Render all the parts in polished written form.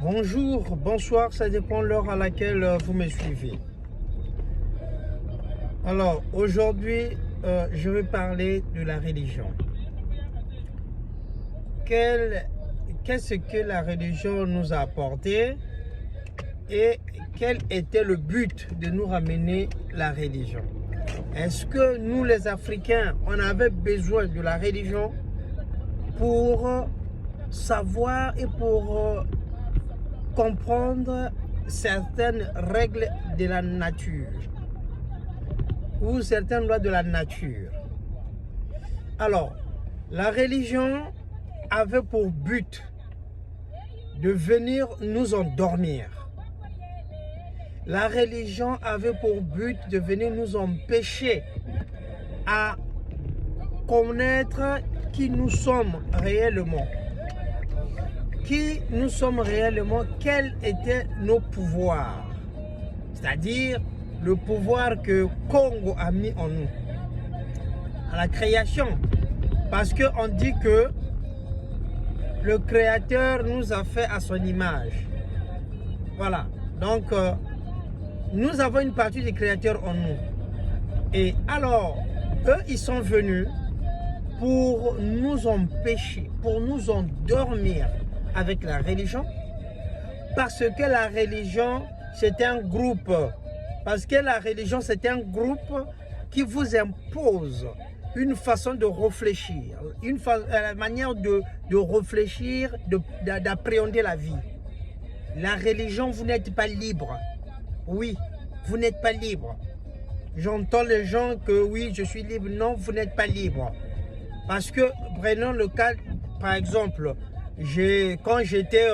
Bonjour, bonsoir, ça dépend de l'heure à laquelle vous me suivez. Alors, aujourd'hui, je vais parler de la religion. Qu'est-ce que la religion nous a apporté et quel était le but de nous ramener la religion? Est-ce que nous, les Africains, on avait besoin de la religion pour savoir et pour comprendre certaines règles de la nature ou certaines lois de la nature? Alors, la religion avait pour but de venir nous endormir. La religion avait pour but de venir nous empêcher à connaître qui nous sommes réellement. Qui nous sommes réellement, quels étaient nos pouvoirs. C'est-à-dire le pouvoir que Congo a mis en nous. À la création. Parce qu'on dit que le Créateur nous a fait à son image. Voilà. Donc, nous avons une partie du Créateur en nous. Et alors, eux, ils sont venus pour nous empêcher, pour nous endormir avec la religion. Parce que la religion, c'est un groupe. Parce que la religion, c'est un groupe qui vous impose une façon de réfléchir, la manière de réfléchir, d'appréhender la vie. La religion, vous n'êtes pas libre. Oui, vous n'êtes pas libre. J'entends les gens que oui, je suis libre. Non, vous n'êtes pas libre. Parce que, prenons le cas, par exemple, quand j'étais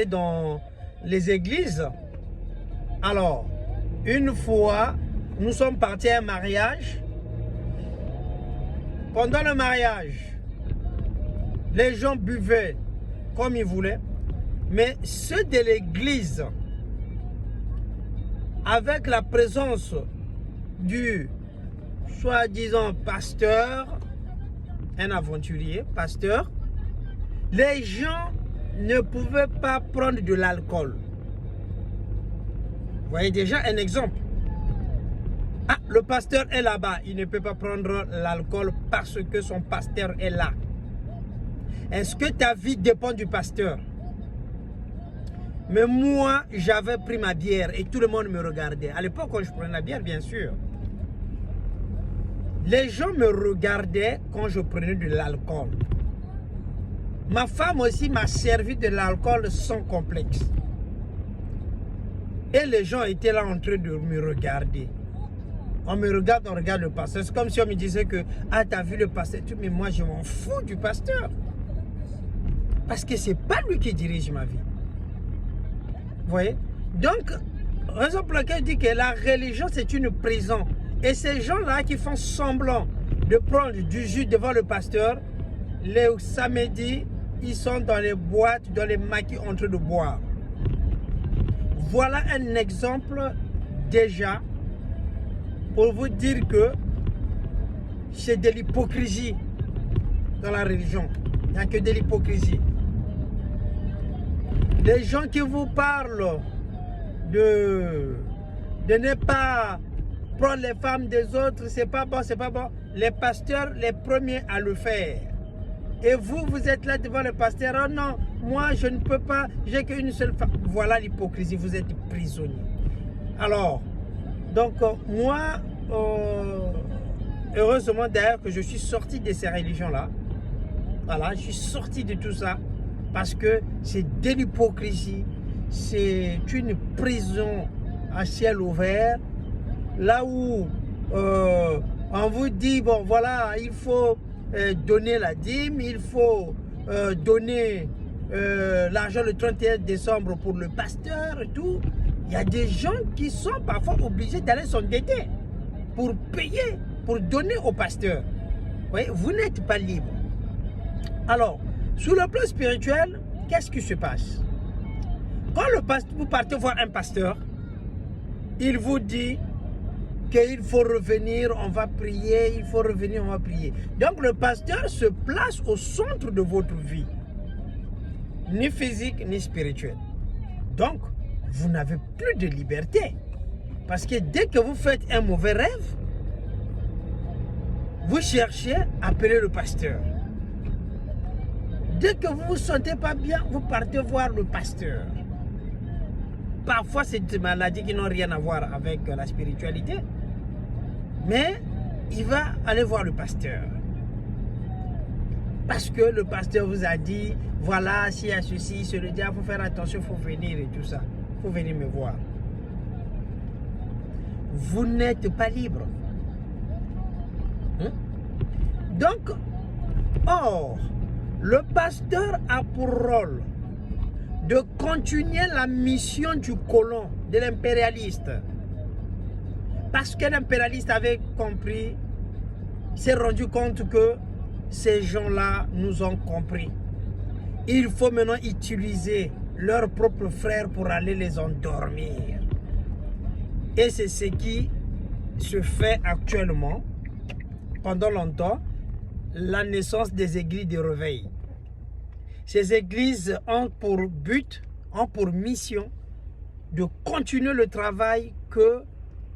dans les églises, alors, une fois, nous sommes partis à un mariage. Pendant le mariage, les gens buvaient comme ils voulaient, mais ceux de l'église, avec la présence du soi-disant pasteur, un aventurier, pasteur, les gens ne pouvaient pas prendre de l'alcool. Vous voyez déjà un exemple. Ah, le pasteur est là-bas, il ne peut pas prendre l'alcool parce que son pasteur est là. Est-ce que ta vie dépend du pasteur? Mais moi, j'avais pris ma bière et tout le monde me regardait. À l'époque, quand je prenais la bière, bien sûr. Les gens me regardaient quand je prenais de l'alcool. Ma femme aussi m'a servi de l'alcool sans complexe. Et les gens étaient là en train de me regarder. On me regarde, on regarde le pasteur. C'est comme si on me disait que, ah, t'as vu le pasteur? Mais moi, je m'en fous du pasteur. Parce que c'est pas lui qui dirige ma vie. Vous voyez? Donc, raison pour laquelle je dis que la religion, c'est une prison. Et ces gens-là qui font semblant de prendre du jus devant le pasteur, les samedis, ils sont dans les boîtes, dans les maquis en train de boire. Voilà un exemple déjà pour vous dire que c'est de l'hypocrisie dans la religion. Il n'y a que de l'hypocrisie. Les gens qui vous parlent de ne pas prendre les femmes des autres, c'est pas bon, c'est pas bon. Les pasteurs, les premiers à le faire. Et vous, vous êtes là devant le pasteur. Oh non, moi je ne peux pas, j'ai qu'une seule femme. Voilà l'hypocrisie, vous êtes prisonnier. Alors, donc moi, heureusement d'ailleurs que je suis sorti de ces religions-là. Voilà, je suis sorti de tout ça. Parce que c'est de l'hypocrisie. C'est une prison à ciel ouvert. Là où on vous dit, bon voilà, il faut donner la dîme, il faut donner l'argent le 31 décembre pour le pasteur et tout. Il y a des gens qui sont parfois obligés d'aller s'endetter pour payer, pour donner au pasteur. Vous voyez, vous n'êtes pas libre. Alors, sur le plan spirituel, qu'est-ce qui se passe? Quand vous partez voir un pasteur, il vous dit qu'il faut revenir, on va prier, il faut revenir, on va prier. Donc le pasteur se place au centre de votre vie. ni physique, ni spirituel. Donc, vous n'avez plus de liberté. Parce que dès que vous faites un mauvais rêve, vous cherchez à appeler le pasteur. Dès que vous ne vous sentez pas bien, vous partez voir le pasteur. Parfois, c'est des maladies qui n'ont rien à voir avec la spiritualité. Mais il va aller voir le pasteur. Parce que le pasteur vous a dit, voilà, s'il y a ceci, cela, il faut faire attention, il faut venir et tout ça. Il faut venir me voir. Vous n'êtes pas libre. Donc, or, le pasteur a pour rôle de continuer la mission du colon, de l'impérialiste. Parce que l'impérialiste avait compris, s'est rendu compte que ces gens-là nous ont compris. Il faut maintenant utiliser leurs propres frères pour aller les endormir. Et c'est ce qui se fait actuellement, pendant longtemps, la naissance des églises de réveil. Ces églises ont pour but, ont pour mission de continuer le travail que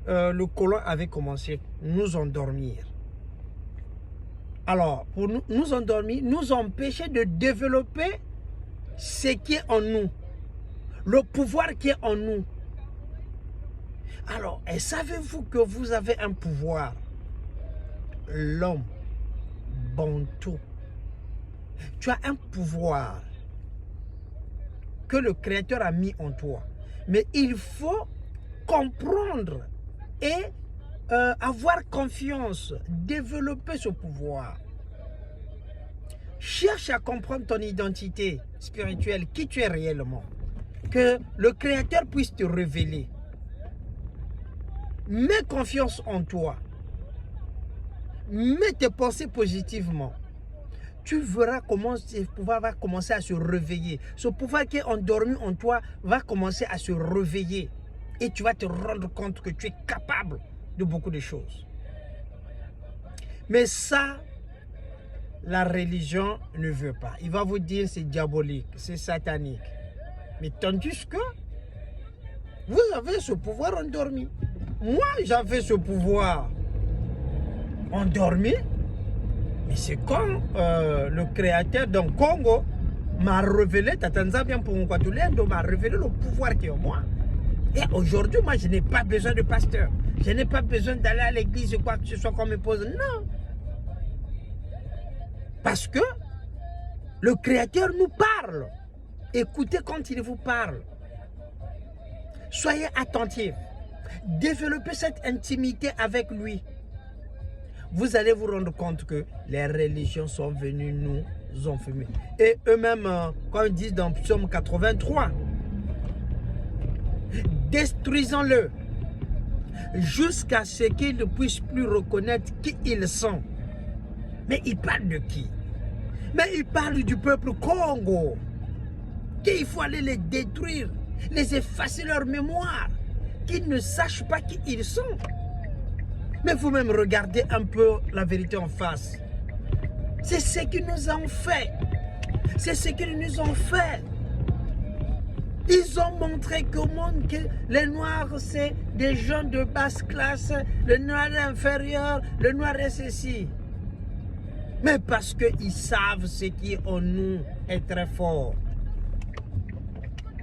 le colon avait commencé, nous endormir. Alors, pour nous endormir, nous empêcher de développer ce qui est en nous, le pouvoir qui est en nous. Alors, et savez-vous que vous avez un pouvoir? L'homme, Bantou. Tu as un pouvoir que le Créateur a mis en toi. Mais il faut comprendre et avoir confiance, développer ce pouvoir. Cherche à comprendre ton identité spirituelle, qui tu es réellement. Que le Créateur puisse te révéler. Mets confiance en toi. Mets tes pensées positivement. Tu verras comment ce pouvoir va commencer à se réveiller. Ce pouvoir qui est endormi en toi va commencer à se réveiller. Et tu vas te rendre compte que tu es capable de beaucoup de choses. Mais ça, la religion ne veut pas. Il va vous dire c'est diabolique, c'est satanique. Mais tandis que vous avez ce pouvoir endormi. Moi, j'avais ce pouvoir endormi. Mais c'est quand le créateur d'un Congo m'a révélé, Tatanzabien pour m'a révélé le pouvoir qui est en moi. Et aujourd'hui, moi, je n'ai pas besoin de pasteur. Je n'ai pas besoin d'aller à l'église ou quoi que ce soit qu'on me pose. Non. Parce que le Créateur nous parle. Écoutez quand il vous parle. Soyez attentifs. Développez cette intimité avec lui. Vous allez vous rendre compte que les religions sont venues nous enfumer. Et eux-mêmes, quand ils disent dans Psaume 83, détruisons-le jusqu'à ce qu'ils ne puissent plus reconnaître qui ils sont. Mais ils parlent de qui? Mais ils parlent du peuple Congo. Qu'il faut aller les détruire, les effacer leur mémoire, qu'ils ne sachent pas qui ils sont. Mais vous-même regardez un peu la vérité en face. C'est ce qu'ils nous ont fait. C'est ce qu'ils nous ont fait. Ils ont montré qu'au monde que les Noirs, c'est des gens de basse classe, le Noir est inférieur, le Noir est ceci. Mais parce qu'ils savent ce qui en nous est très fort.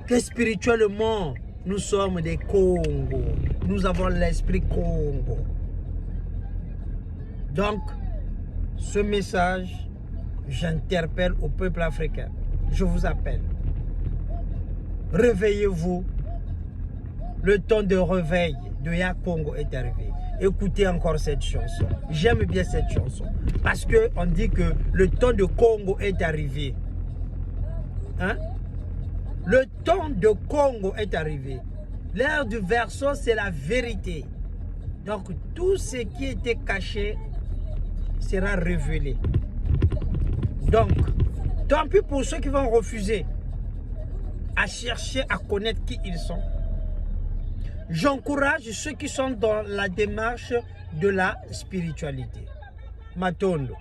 Que spirituellement, nous sommes des Congos. Nous avons l'esprit Congo. Donc, ce message, j'interpelle au peuple africain. Je vous appelle. Réveillez-vous. Le temps de réveil de Yakongo est arrivé. Écoutez encore cette chanson. J'aime bien cette chanson. Parce qu'on dit que le temps de Congo est arrivé. Hein? Le temps de Congo est arrivé. L'heure du verseau, c'est la vérité. Donc, tout ce qui était caché sera révélé. Donc, tant pis pour ceux qui vont refuser à chercher à connaître qui ils sont. J'encourage ceux qui sont dans la démarche de la spiritualité. Matondo.